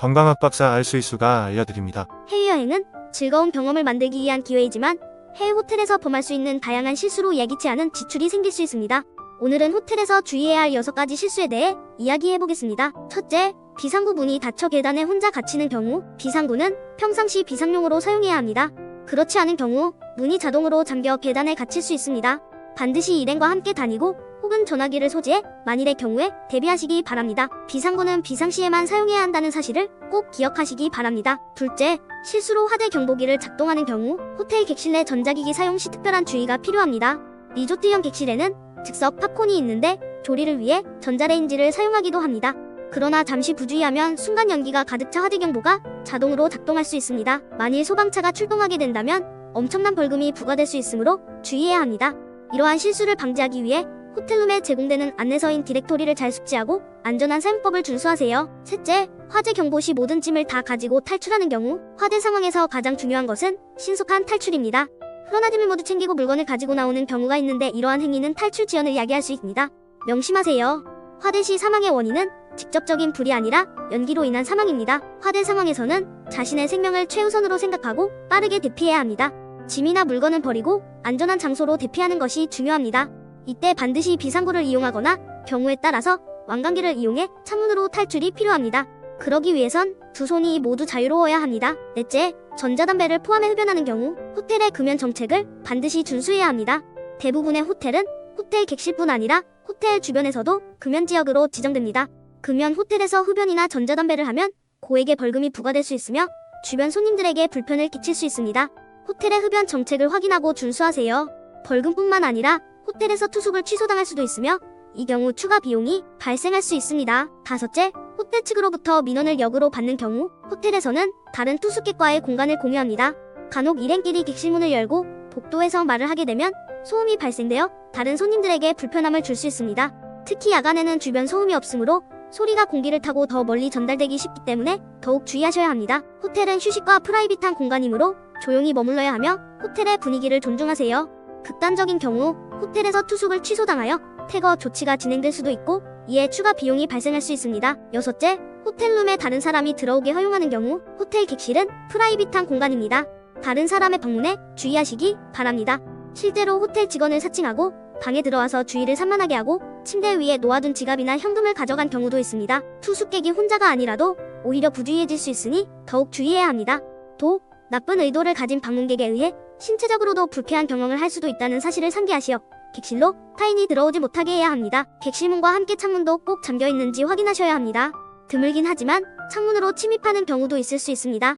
건강학 박사 알수이수가 알려드립니다. 해외여행은 즐거운 경험을 만들기 위한 기회이지만 해외 호텔에서 범할 수 있는 다양한 실수로 예기치 않은 지출이 생길 수 있습니다. 오늘은 호텔에서 주의해야 할 6가지 실수에 대해 이야기해보겠습니다. 첫째, 비상구 문이 닫혀 계단에 혼자 갇히는 경우. 비상구는 평상시 비상용으로 사용해야 합니다. 그렇지 않은 경우 문이 자동으로 잠겨 계단에 갇힐 수 있습니다. 반드시 일행과 함께 다니고 혹은 전화기를 소지해 만일의 경우에 대비하시기 바랍니다. 비상구는 비상시에만 사용해야 한다는 사실을 꼭 기억하시기 바랍니다. 둘째, 실수로 화재 경보기를 작동하는 경우. 호텔 객실 내 전자기기 사용 시 특별한 주의가 필요합니다. 리조트형 객실에는 즉석 팝콘이 있는데 조리를 위해 전자레인지를 사용하기도 합니다. 그러나 잠시 부주의하면 순간 연기가 가득 차 화재 경보가 자동으로 작동할 수 있습니다. 만일 소방차가 출동하게 된다면 엄청난 벌금이 부과될 수 있으므로 주의해야 합니다. 이러한 실수를 방지하기 위해 호텔룸에 제공되는 안내서인 디렉토리를 잘 숙지하고 안전한 사용법을 준수하세요. 셋째, 화재 경보 시 모든 짐을 다 가지고 탈출하는 경우. 화재 상황에서 가장 중요한 것은 신속한 탈출입니다. 그러나 짐을 모두 챙기고 물건을 가지고 나오는 경우가 있는데 이러한 행위는 탈출 지연을 야기할 수 있습니다. 명심하세요. 화재 시 사망의 원인은 직접적인 불이 아니라 연기로 인한 사망입니다. 화재 상황에서는 자신의 생명을 최우선으로 생각하고 빠르게 대피해야 합니다. 짐이나 물건은 버리고 안전한 장소로 대피하는 것이 중요합니다. 이때 반드시 비상구를 이용하거나 경우에 따라서 왕관기를 이용해 창문으로 탈출이 필요합니다. 그러기 위해선 두 손이 모두 자유로워야 합니다. 넷째, 전자담배를 포함해 흡연하는 경우. 호텔의 금연 정책을 반드시 준수해야 합니다. 대부분의 호텔은 호텔 객실뿐 아니라 호텔 주변에서도 금연지역으로 지정됩니다. 금연 호텔에서 흡연이나 전자담배를 하면 고액의 벌금이 부과될 수 있으며 주변 손님들에게 불편을 끼칠 수 있습니다. 호텔의 흡연 정책을 확인하고 준수하세요. 벌금뿐만 아니라 호텔에서 투숙을 취소당할 수도 있으며 이 경우 추가 비용이 발생할 수 있습니다. 다섯째, 호텔 측으로부터 민원을 역으로 받는 경우. 호텔에서는 다른 투숙객과의 공간을 공유합니다. 간혹 일행끼리 객실문을 열고 복도에서 말을 하게 되면 소음이 발생되어 다른 손님들에게 불편함을 줄 수 있습니다. 특히 야간에는 주변 소음이 없으므로 소리가 공기를 타고 더 멀리 전달되기 쉽기 때문에 더욱 주의하셔야 합니다. 호텔은 휴식과 프라이빗한 공간이므로 조용히 머물러야 하며 호텔의 분위기를 존중하세요. 극단적인 경우 호텔에서 투숙을 취소당하여 퇴거 조치가 진행될 수도 있고 이에 추가 비용이 발생할 수 있습니다. 여섯째, 호텔룸에 다른 사람이 들어오게 허용하는 경우. 호텔 객실은 프라이빗한 공간입니다. 다른 사람의 방문에 주의하시기 바랍니다. 실제로 호텔 직원을 사칭하고 방에 들어와서 주의를 산만하게 하고 침대 위에 놓아둔 지갑이나 현금을 가져간 경우도 있습니다. 투숙객이 혼자가 아니라도 오히려 부주의해질 수 있으니 더욱 주의해야 합니다. 또 나쁜 의도를 가진 방문객에 의해 신체적으로도 불쾌한 경험을 할 수도 있다는 사실을 상기하시어 객실로 타인이 들어오지 못하게 해야 합니다. 객실문과 함께 창문도 꼭 잠겨 있는지 확인하셔야 합니다. 드물긴 하지만 창문으로 침입하는 경우도 있을 수 있습니다.